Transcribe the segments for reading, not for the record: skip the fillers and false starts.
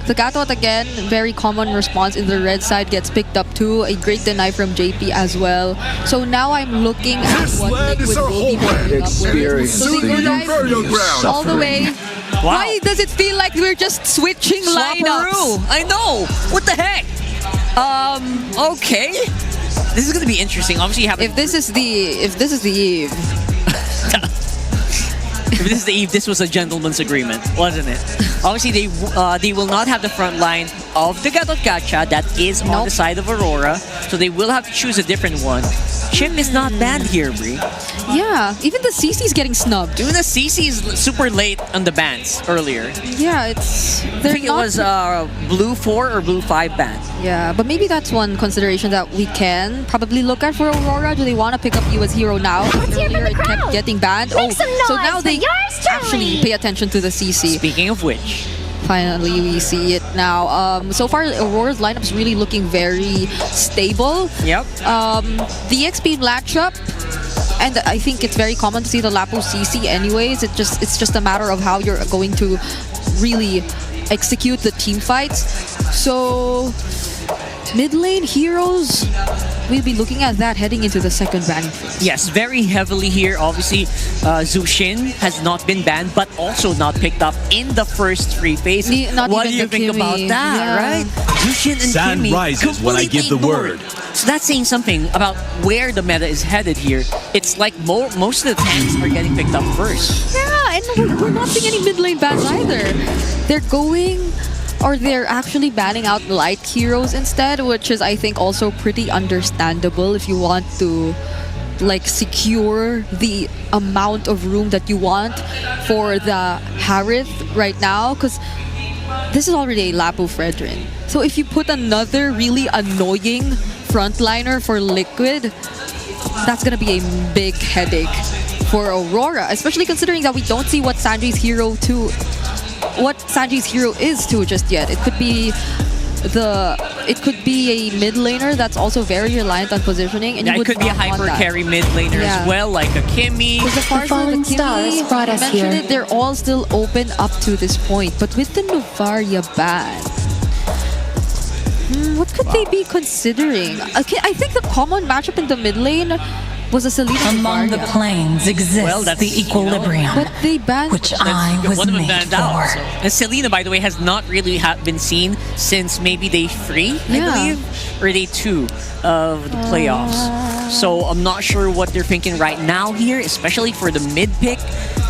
So the Gatot again, very common response in the red side, gets picked up too. A great deny from JP as well. So now I'm looking at what Liquid will be pairing up with. So they go dive all the way. Wow. Why does it feel like we're just switching lineups? I know. What the heck? Okay. This is gonna be interesting. Obviously, you have. If this is the Eve. If this is the Eve, this was a gentleman's agreement, wasn't it? Obviously, they will not have the front line of the Gatot Gacha that is on the side of Aurora, so they will have to choose a different one. Chip is not banned here, Bri. Yeah, even the CC is getting snubbed. Even the CC is super late on the bans earlier. Yeah, it's... I think it was Blue 4 or Blue 5 ban. Yeah, but maybe that's one consideration that we can probably look at for Aurora. Do they want to pick up you as hero now? Earlier it kept getting banned. So now they actually pay attention to the CC. Speaking of which, finally we see it now. So far, Aurora's lineup is really looking very stable. Yep. The XP matchup, and I think it's very common to see the Lapu CC anyways. It's just a matter of how you're going to really execute the team fights. So mid lane heroes, we'll be looking at that heading into the second banning phase. Yes, very heavily here. Obviously, Zushin has not been banned, but also not picked up in the first three phases. What do you think about that, right? Zushin and Sand Kimmy rises when I give the word. So that's saying something about where the meta is headed here. It's like most of the tanks are getting picked up first. Yeah, and we're not seeing any mid lane bans either. They're going... or they're actually banning out light heroes instead, which is, I think, also pretty understandable if you want to like secure the amount of room that you want for the Harith right now, because this is already a Lapu Fredrin. So if you put another really annoying frontliner for Liquid, that's gonna be a big headache for Aurora, especially considering that we don't see what Sanji's hero is too just yet. It could be a mid laner that's also very reliant on positioning, and it could be a hyper carry mid laner as well, like a Kimmy. As far as the Kimmy, brought us here. They're all still open up to this point, but with the Novaria ban, what could they be considering? Okay, I think the common matchup in the mid lane was a Selena Among the planes exists the equilibrium, but they banned which I was made for. And Selena, by the way, has not really been seen since maybe day 3, I believe, or day 2 of the playoffs. So I'm not sure what they're thinking right now here, especially for the mid pick.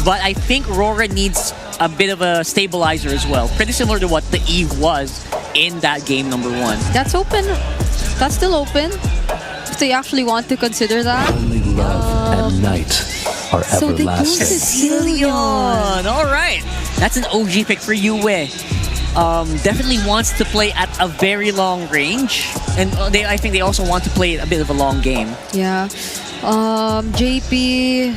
But I think Rora needs a bit of a stabilizer as well, pretty similar to what the Eve was in that game number 1. That's open. That's still open. If they actually want to consider that. Only love and night are so everlasting. Sicilian. All right, that's an OG pick for Yue. Definitely wants to play at a very long range, and I think they also want to play a bit of a long game. Yeah. JP.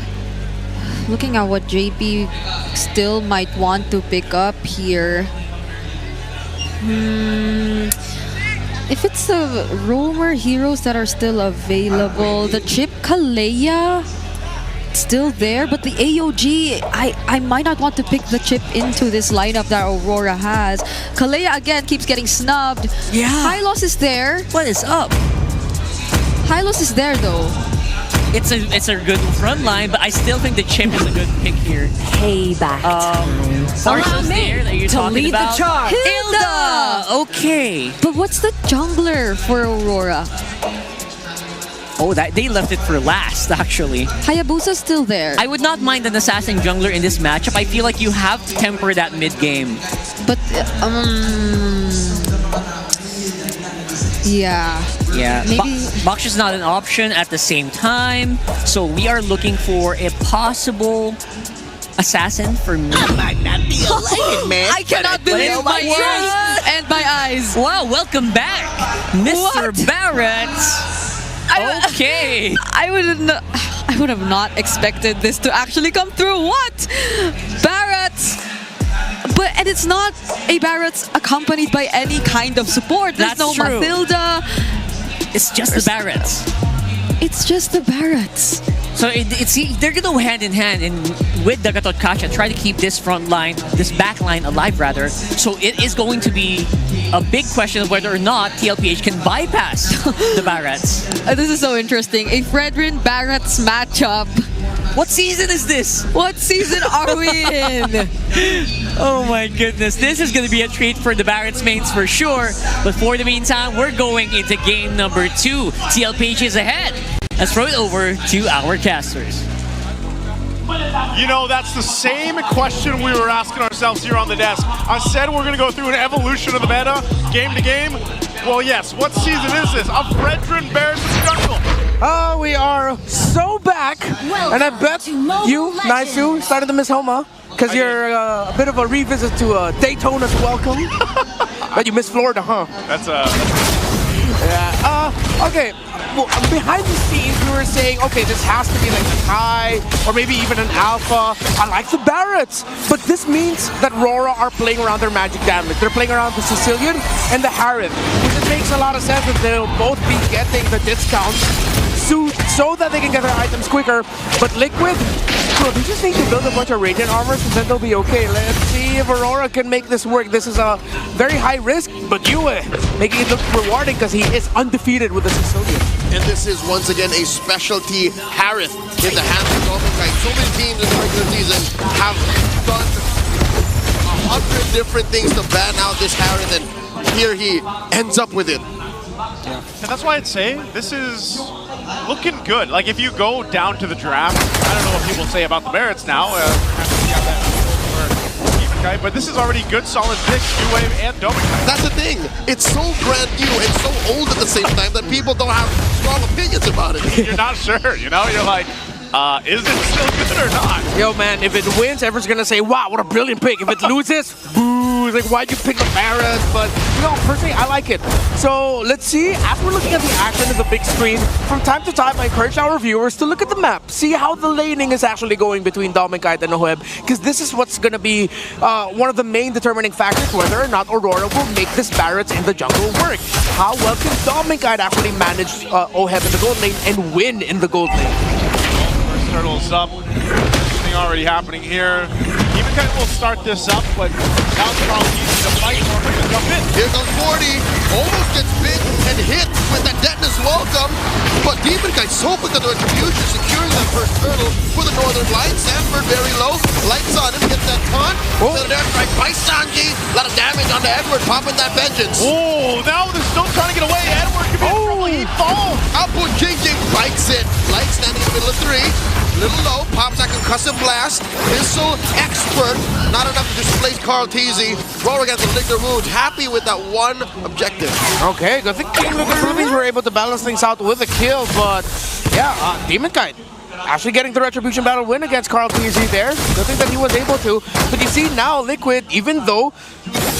Looking at what JP still might want to pick up here. If it's the roamer heroes that are still available, the Chip Kalea still there, but the AOG, I might not want to pick the Chip into this lineup that Aurora has. Kalea again keeps getting snubbed. Yeah. Hylos is there. What is up? Hylos is there though. It's a good front line, but I still think the Chip is a good pick here. Payback. Marshall's there that you're talking about. The charge. Hilda! Okay. But what's the jungler for Aurora? Oh, they left it for last, actually. Hayabusa's still there. I would not mind an assassin jungler in this matchup. I feel like you have to temper that mid game. But yeah. Yeah, maybe Baksh is not an option at the same time, so we are looking for a possible assassin for me. I might not be a legend, man. I cannot believe my ears and my eyes. Wow, welcome back, Mr. Barrett. Okay. I would have not expected this to actually come through. What? Barrett. And it's not a Barrett's accompanied by any kind of support. There's no Mathilda. It's just the Barretts. It's just the Barretts. So they're gonna go hand in hand with the Gatot Kacha, try to keep this front line, this back line alive rather. So it is going to be a big question of whether or not Tlph can bypass the Barats. This is so interesting. A Fredrin Barats matchup. What season is this? What season are we in? Oh my goodness, this is going to be a treat for the Barats mains for sure. But for the meantime, we're going into game number 2. Tlph is ahead. Let's throw it over to our casters. You know, that's the same question we were asking ourselves here on the desk. I said we're going to go through an evolution of the meta, game to game. Well, yes, what season is this? A Fredrin Bears Jungle. Oh, we are so back, and I bet you, Naisu, started to miss Homa, because you're a bit of a revisit to Daytona's welcome. But you missed Florida, huh? That's Yeah, okay, well, behind the scenes we were saying, okay, this has to be like a high, or maybe even an alpha. I like the Barats, but this means that Rora are playing around their magic damage. They're playing around the Sicilian and the Harith, which it makes a lot of sense that they'll both be getting the discounts so that they can get their items quicker. But Liquid, bro, they just need to build a bunch of Radiant armors and then they'll be okay. Let's see if Aurora can make this work. This is a very high risk, but Yue making it look rewarding because he is undefeated with the Sicilian. And this is once again a specialty Harith in the hands of Dolphin. So many teams in the regular season have done 100 different things to ban out this Harith, and here he ends up with it. Yeah. And that's why I'd say this is looking good. Like, if you go down to the draft, I don't know what people say about the Barats now. But this is already good, solid picks, New-Wave and Dominkai. That's the thing. It's so brand new and so old at the same time that people don't have strong opinions about it. You're not sure, you know? You're like, is it still good or not? Yo, man, if it wins, everyone's gonna say, wow, what a brilliant pick. If it loses, boo. Like, why'd you pick the Barats? But, you know, personally, I like it. So, let's see. As we're looking at the action of the big screen, from time to time, I encourage our viewers to look at the map. See how the laning is actually going between Dominkai and Oheb. Because this is what's gonna be one of the main determining factors whether or not Aurora will make this Barats in the jungle work. How well can Dominkai actually manage Oheb in the gold lane and win in the gold lane? First turtle's up. Something already happening here. Even kind of will start this up, but now it's probably easy to fight or to jump in. Here goes 40. Almost gets bit and hit with that deadness welcome. But Dominkai so quick on the retribution, securing that first turtle for the northern light. Sanford very low. Lights on him, gets that taunt. Oh. The airstrike by Sanji. A lot of damage on the Edward, popping that vengeance. Oh, now they're still trying to get away. Edward could be in trouble. He falls. Output King likes it. Light standing in the middle of 3. Little low, pops that concussive blast. Missile expert, not enough to displace Tlph. Rora gets to lick their wounds. Happy with that one objective. Okay, good thing King of the Philippines were able to balance things out with a kill, but yeah, Dominkai actually getting the Retribution battle win against Tlph there. Good thing that he was able to. But you see now, Liquid, even though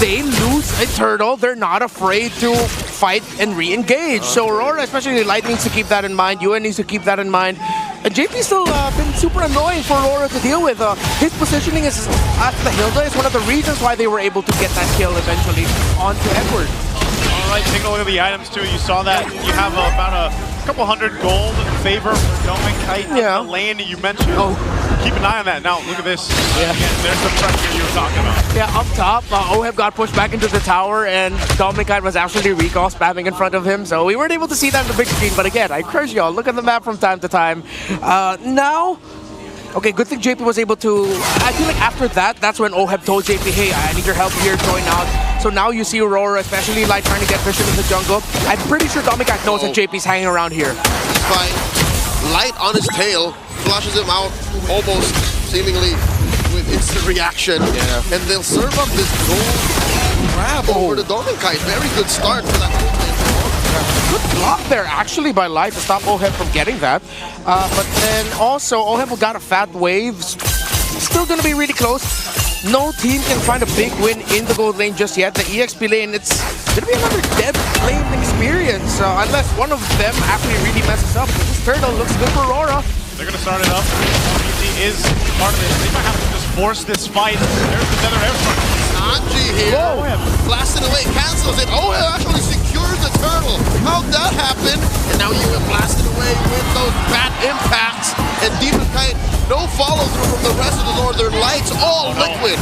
they lose a turtle, they're not afraid to fight and re-engage. So Aurora, especially Light, needs to keep that in mind. UN needs to keep that in mind. And JP's still been super annoying for Rora to deal with. His positioning is at the Hilda is one of the reasons why they were able to get that kill eventually onto Edward. All right, take a look at the items too. You saw that you have about a couple hundred gold in favor for Dominkai in the lane you mentioned. Oh. Keep an eye on that. Now, look at this. Yeah. Again, there's the pressure you were talking about. Yeah, up top, Oheb got pushed back into the tower, and Dominkai was actually recall spamming in front of him, so we weren't able to see that on the big screen. But again, I encourage y'all, look at the map from time to time. Now, okay, good thing JP was able to... I feel like after that, that's when Oheb told JP, hey, I need your help here, join out. So now you see Aurora, especially like trying to get vision in the jungle. I'm pretty sure Dominkai knows that JP's hanging around here. He's fine. Light on his tail, flushes him out almost seemingly with instant reaction. Yeah. And they'll serve up this gold grab over to Dominkai. Very good start for that gold lane. Good block there actually by Light to stop Oheb from getting that. But then also Oheb got a fat wave. Still gonna be really close. No team can find a big win in the gold lane just yet. The EXP lane, it's gonna be another dead lane experience unless one of them actually really messes up. This turtle looks good for Rora. They're gonna start it up. BT is part of it. They might have to just force this fight. There's another airstrike. Sanji here, blasting away, cancels it. Oheb actually secures the turtle. How'd that happen? And now Yue blasted away with those bat impacts. And Demon Kite, no follow-through from the rest of the Northern Lights, all liquid.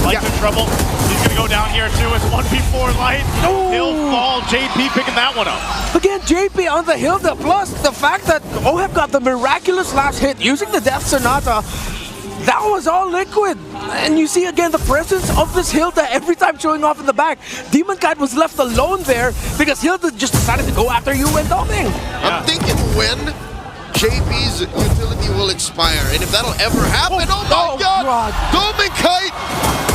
Light's in trouble. He's gonna go down here too. It's 1v4 Light. He'll fall. JP picking that one up. Again, JP on the Hilda, plus the fact that OHEB got the miraculous last hit using the Death Sonata. That was all liquid. And you see again the presence of this Hilda every time showing off in the back. Demon Kite was left alone there because Hilda just decided to go after you and Doming. I'm thinking when JP's utility will expire, and if that'll ever happen, oh my god! Doming Kite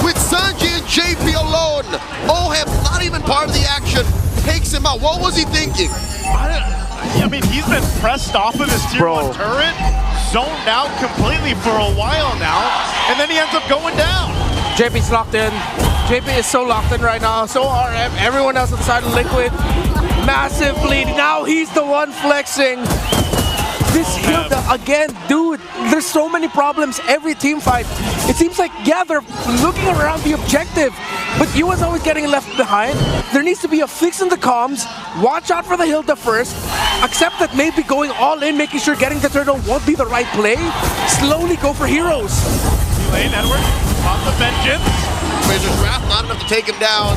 with Sanji and JP alone. OHEB not even part of the action. Takes him out. What was he thinking? I mean, he's been pressed off of his tier 1 turret, zoned out completely for a while now, and then he ends up going down. JP's locked in. JP is so locked in right now. So are everyone else inside of Liquid. Massive bleed. Now he's the one flexing. This Hilda, again, dude, there's so many problems every team fight. It seems like, yeah, they're looking around the objective, but Yua's always getting left behind. There needs to be a fix in the comms. Watch out for the Hilda first. Accept that maybe going all in, making sure getting the turtle won't be the right play. Slowly go for heroes. Lane Edward on the vengeance. Razor's Wrath not enough to take him down.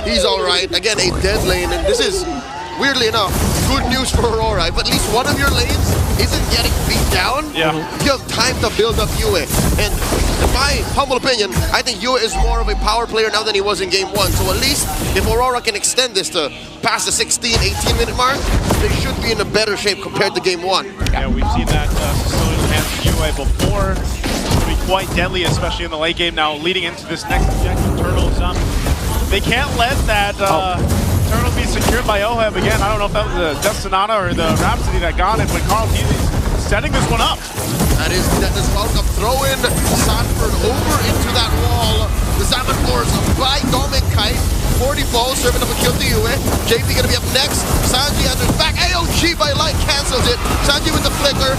He's alright. Again, a dead lane, and this is, weirdly enough, good news for Rora. If at least one of your lanes isn't getting beat down, you have time to build up Yue. And in my humble opinion, I think Yue is more of a power player now than he was in Game 1. So at least if Aurora can extend this to past the 16, 18-minute mark, they should be in a better shape compared to Game 1. Yeah, we've seen that Sicilian hand from Yue before. It'll be quite deadly, especially in the late game now, leading into this next objective. Turtles, they can't let that turtle be secured by OHEB again. I don't know if that was the Death Sonata or the Rhapsody that got it, but Carl Teasy setting this one up. That is welcome. Throw in Sanford over into that wall. The Salmon Force by Doming Kite. 40 balls serving up a kill to Yue. JP gonna be up next. Sanji enters back. AOG by Light cancels it. Sanji with the flicker.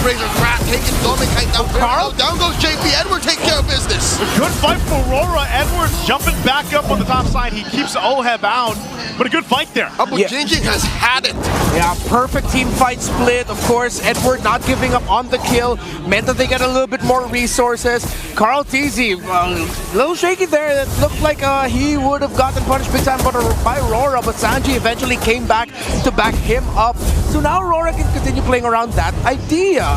Razor's Wrath taking Doming Kite down. Carl? Down goes JP. Edward taking care of business. A good fight for Rora. Edwards jumping back up on the top side. He keeps OHEB out, but a good fight there. Abu Jinjing has had it. Yeah, perfect team fight split. Of course, Edward not giving up on the kill meant that they get a little bit more resources. Carl Teasy, a little shaky there. It looked like he would have gotten punished big time by Rora, but Sanji eventually came back to back him up. So now Rora can continue playing around that idea.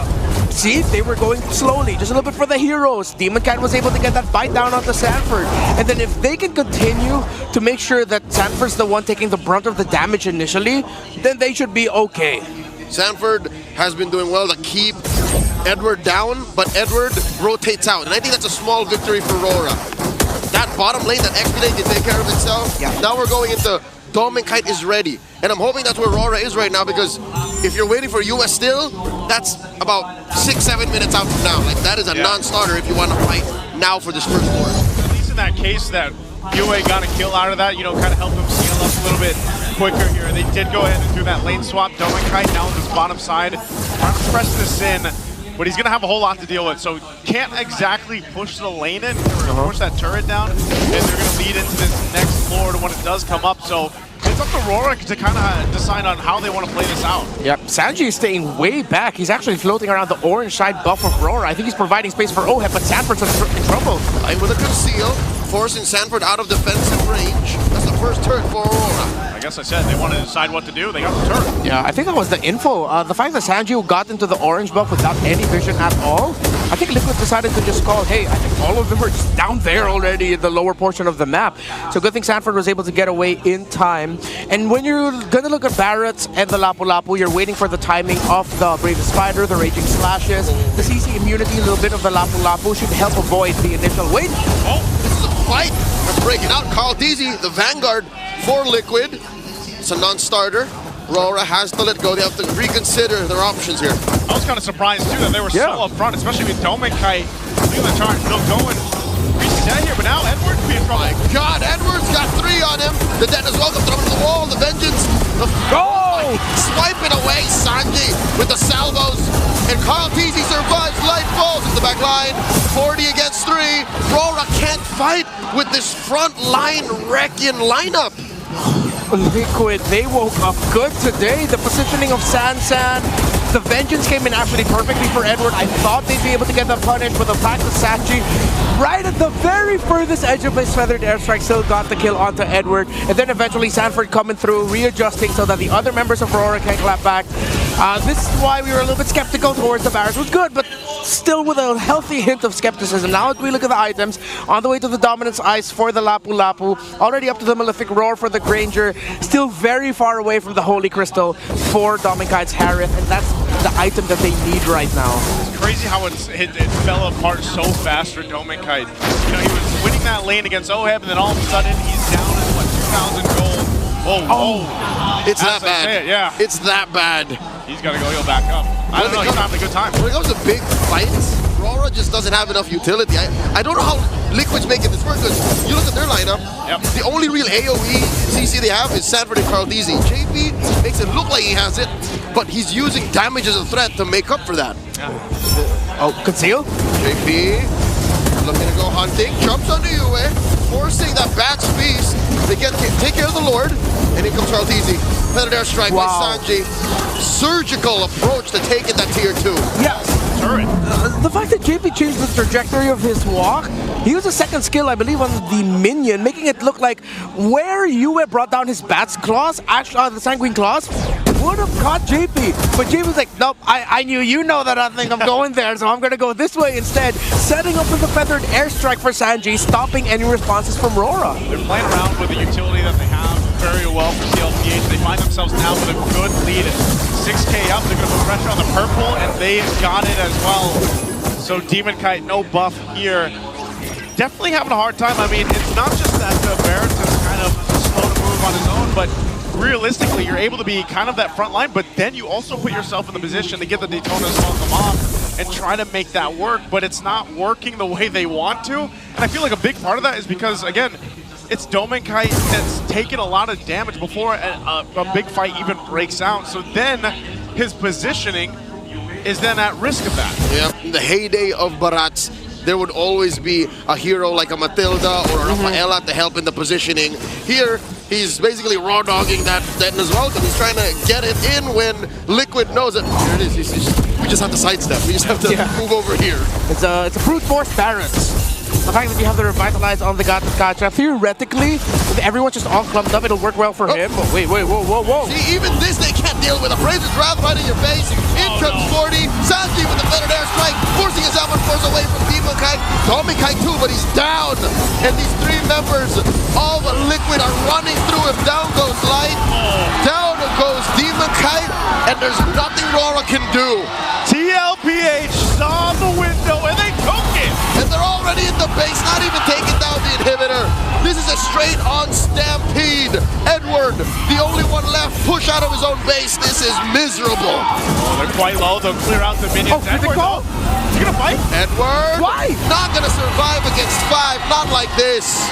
See, they were going slowly, just a little bit for the heroes. Demon Kite was able to get that bite down onto Sanford. And then if they can continue to make sure that Sanford's the one taking the brunt of the damage initially, then they should be okay. Sanford has been doing well to keep Edward down, but Edward rotates out. And I think that's a small victory for Rora. That bottom lane, that expedite can take care of itself. Yeah. Now we're going into Doming Kite is ready. And I'm hoping that's where Rora is right now, because if you're waiting for US still, that's about 6-7 minutes out from now. Like, that is a non-starter if you want to fight now for this first war. At least in that case that Yue got a kill out of that, kind of help him seal up a little bit quicker here. They did go ahead and do that lane swap. Doming Kite now on this bottom side, trying to press this in, but he's going to have a whole lot to deal with. So can't exactly push the lane in or push that turret down, and they're going to lead into this next floor when it does come up. So it's up to Rora to kind of decide on how they want to play this out. Yep, Sanji is staying way back. He's actually floating around the orange side buff of Rora. I think he's providing space for OHEB, but Sanford's in trouble. Playing with a conceal, forcing Sanford out of defensive range. That's the first turn for Aurora. I guess I said they want to decide what to do. They got the turret. Yeah, I think that was the info. The fact that Sanji got into the orange buff without any vision at all, I think Liquid decided to just call, hey, I think all of them are just down there already in the lower portion of the map. So good thing Sanford was able to get away in time. And when you're going to look at Barret's and the Lapu Lapu, you're waiting for the timing of the Bravest Spider, the Raging Slashes, the CC immunity, a little bit of the Lapu Lapu should help avoid the initial wait. Oh, this is a fight. They're breaking out. Carl Deasy, the Vanguard for Liquid. It's a non-starter. Rora has to let go. They have to reconsider their options here. I was kind of surprised too that they were so up front, especially with Doming Kite. Feeling trying to going reset here, but now Edward could be in trouble. My God, Edward's got 3 on him. The dead is welcome. Throw him to the wall. The vengeance. Go! Swipe it away. Sanji with the salvos. And Carl Teasy survives. Light falls into the back line. 40 against 3. Rora can't fight with this front line wrecking lineup. Liquid, they woke up good today. The positioning of Sansan, the Vengeance came in actually perfectly for Edward. I thought they'd be able to get the punish, but the fact that Sachi, right at the very furthest edge of his feathered airstrike, still got the kill onto Edward. And then eventually Sanford coming through, readjusting so that the other members of Rora can clap back. This is why we were a little bit skeptical towards the Barracks. It was good, but still with a healthy hint of skepticism. Now as we look at the items, on the way to the Dominance Ice for the Lapu Lapu, already up to the Malefic Roar for the Granger, still very far away from the Holy Crystal for Dominkite's Harith, and that's the item that they need right now. It's crazy how it fell apart so fast for Dominkite. You know, he was winning that lane against Oheb, and then all of a sudden he's down at what, 2,000 gold. Oh. It's that bad. Yeah. It's that bad. He's got to go heal back up. I don't know, he's having a good time. When it comes to big fights, Rora just doesn't have enough utility. I don't know how Liquid's making this work, because you look at their lineup, the only real AoE CC they have is Sanford and Carldeezy. JP makes it look like he has it, but he's using damage as a threat to make up for that. Oh, conceal? JP looking to go hunting, jumps onto Yue, forcing that Bat's Feast. They take care of the Lord, and here comes Carldeezy. Feathered airstrike by Sanji. Surgical approach to taking that tier 2. Yeah. The fact that JP changed the trajectory of his walk, he used a second skill, I believe, on the minion, making it look like where Yue brought down his Bat's Claws, actually, the Sanguine Claws, would have caught JP. But JP was like, nope, I knew you know that I think I'm going there, so I'm going to go this way instead, setting up with the feathered airstrike for Sanji, stopping any responses from Rora. They're playing around with the utility that they have very well for Tlph. They find themselves now with a good lead at 6k up. They're going to put pressure on the purple, and they got it as well. So Demonkite, no buff here. Definitely having a hard time. I mean, it's not just that the Barrett is kind of slow to move on his own, but realistically, you're able to be kind of that front line, but then you also put yourself in the position to get the Daytonas on them off and try to make that work, but it's not working the way they want to. And I feel like a big part of that is because, again, it's Dominkite that's taken a lot of damage before a big fight even breaks out. So then his positioning is then at risk of that. Yep, in the heyday of Barats, there would always be a hero like a Matilda or a Rafaela to help in the positioning. Here, he's basically raw dogging that as well, because he's trying to get it in when Liquid knows it. Here it is. We just have to sidestep. We just have to move over here. It's a brute force Barrett. The fact that you have the Revitalize on the Gacha, theoretically, if everyone's just all clumped up, it'll work well for him. But wait, whoa. See, even this they can't deal with. Appraiser's Wrath right in your face. In comes 40. Sanji with the feathered airstrike, forcing his Alpha Force away from Demonkite. Dominkite too, but he's down. And these 3 members of Liquid are running through him. Down goes Light. Down goes Demonkite. And there's nothing Rora can do. Tlph saw the window and they took it. And they're already in the base, not even taking down the inhibitor. This is a straight on stampede. Edward, the only one left, push out of his own base. This is miserable. Oh, they're quite low. They'll clear out the minions. Edward, though, is he gonna fight? Edward, why? Not gonna survive against 5, not like this.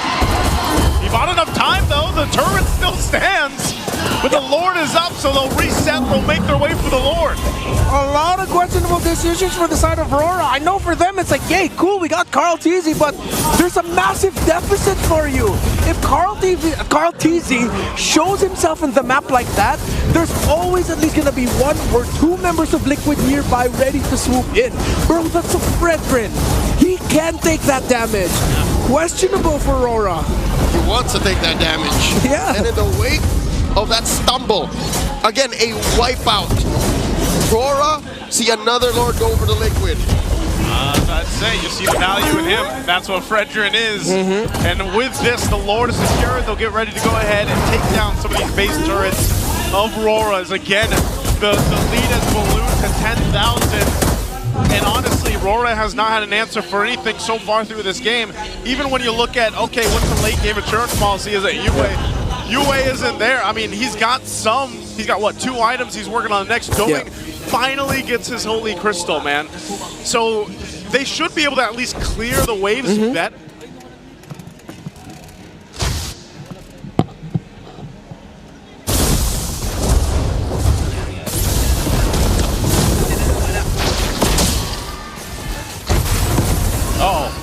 He bought enough time, though. The turret still stands. But the Lord is up, so they'll reset, they'll make their way for the Lord. A lot of questionable decisions for the side of Rora. I know for them it's like, yay, cool, we got Carldeezy, but there's a massive deficit for you. If Carldeezy shows himself in the map like that, there's always at least going to be 1 or 2 members of Liquid nearby ready to swoop in. Bro, that's a brethren. He can take that damage. Questionable for Rora. He wants to take that damage. Yeah. And in the wake of that stumble, again, a wipeout. Rora, see another Lord go over to Liquid. I'd say you see the value in him. That's what Fredrin is. And with this, the Lord is secure. They'll get ready to go ahead and take down some of these base turrets of Rora's. Again, the lead has ballooned to 10,000. And honestly, Rora has not had an answer for anything so far through this game. Even when you look at, okay, what's the late game insurance policy? Is it Yue isn't there. I mean, he's got what, 2 items he's working on next. Doming finally gets his Holy Crystal, man. So they should be able to at least clear the waves of that.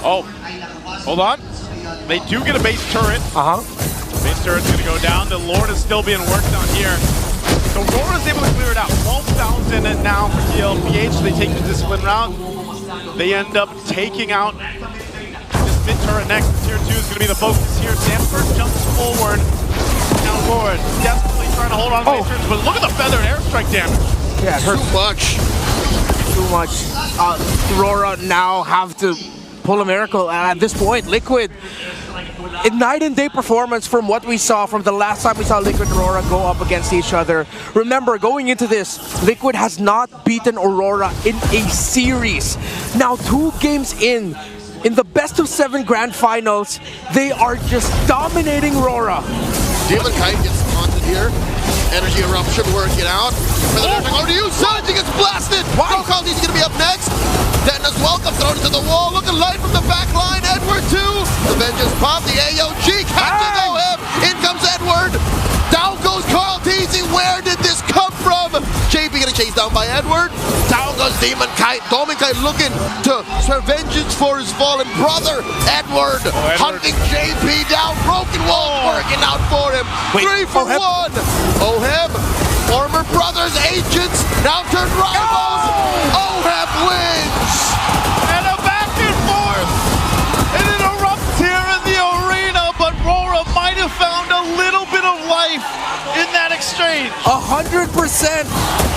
Oh, hold on. They do get a base turret. Base turret's gonna go down. The Lord is still being worked on here. So Rora's able to clear it out. 12,000 now for Tlph. They take the discipline route. They end up taking out this mid turret next. Tier 2 is gonna be the focus here. Sanford jumps forward. Now forward. Desperately trying to hold on to these turrets, but look at the feathered airstrike damage. Yeah, it hurts Too much. too much. Rora now have to pull a miracle, and at this point, Liquid, a night and day performance from what we saw from the last time we saw Liquid and Aurora go up against each other. Remember, going into this, Liquid has not beaten Aurora in a series. Now, 2 games in the best of 7 grand finals, they are just dominating Aurora. Demon Kite gets haunted here. Energy eruption working out. Over to you, Sanji gets blasted. Protocol is gonna be up next. Detona's welcome thrown into the wall. Looking light from the back line. Edward 2. The Vengeance pop. The AOG catches OM. In comes Edward. Down goes Carl Teasy. Where did this come from? JP getting chased down by Edward. Down goes Demon Kite. Demon Kite looking to swear vengeance for his fallen brother. Edward hunting JP down. Broken wall working out for him. 3 for 1. Oheb, former brothers, agents, now turned rivals. Oheb wins. And a back and forth. And it erupts here in the arena, but Rora might have found a little bit of life in that exchange. 100%.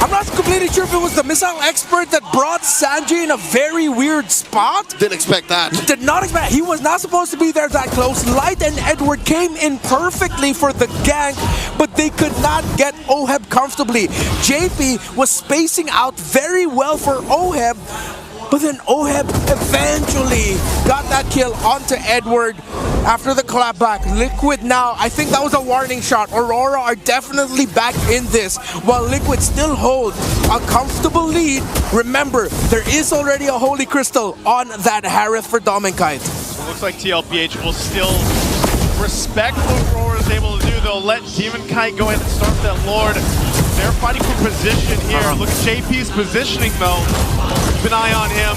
I'm not completely sure if it was the missile expert that brought Sanji in a very weird spot. Didn't expect that. Did not expect. He was not supposed to be there that close. Light and Edward came in perfectly for the gank, but they could not get Oheb comfortably. JP was spacing out very well for Oheb, but then Oheb eventually got that kill onto Edward after the clapback. Liquid now, I think that was a warning shot. Aurora are definitely back in this, while Liquid still hold a comfortable lead. Remember, there is already a Holy Crystal on that Harith for Dominkite. It looks like Tlph will still respect what Rora is able to do. They'll let Demon Kite go in and start that Lord. They're fighting for position here. Look at JP's positioning though. Keep an eye on him.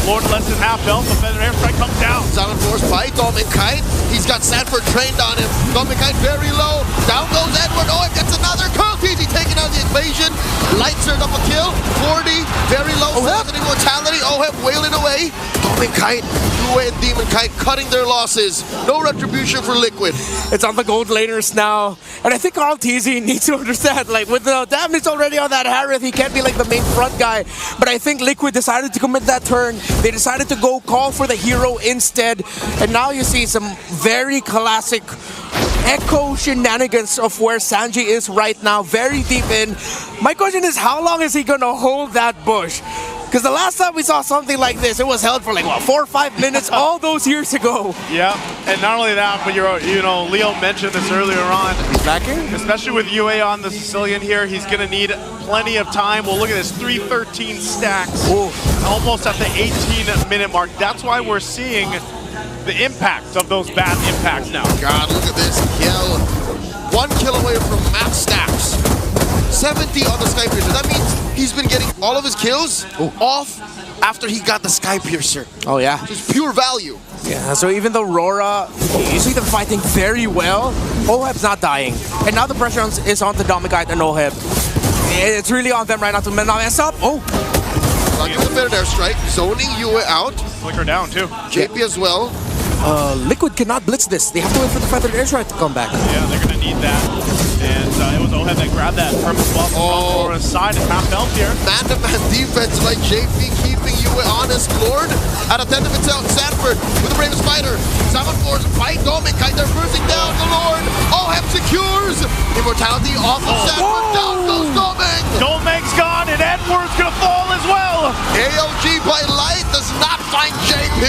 Lord less than half health. The feather airstrike comes down. Silent force by Dominkite. He's got Sanford trained on him. Dominkite very low. Down goes Edward. Oh, it gets another. Carl Teasy taking out the equation. Light served up a kill. 40. Very low. Flattening mortality. Oheb wailing away. Dominkite, Yue and Demon Kite cutting their losses. No retribution for Liquid. It's on the gold laners now. And I think Carl Teasy needs to understand, like, with the damage already on that Harith, he can't be like the main front guy. But I think Liquid decided to commit that turn. They decided to go call for the hero instead. And now you see some very classic echo shenanigans of where Sanji is right now, very deep in. My question is, how long is he gonna hold that bush? Because the last time we saw something like this, it was held for like, what, 4 or 5 minutes all those years ago. Yeah, and not only that, but Leo mentioned this earlier on. He's backing? Especially with Yue on the Sicilian here, he's going to need plenty of time. Well, look at this, 313 stacks. Ooh. Almost at the 18-minute mark. That's why we're seeing the impact of those bad impacts now. God, look at this kill. 1 kill away from map stacks. 70 on the Sky Piercer. That means he's been getting all of his kills off after he got the Sky Piercer. Oh, yeah. Just pure value. Yeah, so even though Rora, you see them fighting very well, Oheb's not dying. And now the pressure is on the Dominkite and Oheb. It's really on them right now to mess up. Oh! Lucky with the fair airstrike, zoning Yue out. Flicker down, too. JP as well. Liquid cannot blitz this. They have to wait for the feathered airstrike to come back. Yeah, they're going to need that. And it was Oheb that grabbed that purple buff on Rora's side and half health here. Man-to-man defense like JP keeping Yue honest. Lord at a 10 of itself. Sanford with the Brave Spider. 7 force fight Dominkite. They're bursting down the Lord. Oheb secures. Immortality off of Sanford. Down goes Domink. Domink's gone and Edward's going to fall as well. AOG by Light does not find JP.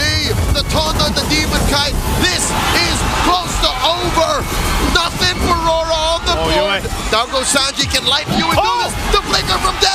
The taunt on the Demon Kite. This is close to over. Nothing for Rora on the board. Down goes Sanji. Can Light Yue do this? The flicker from death.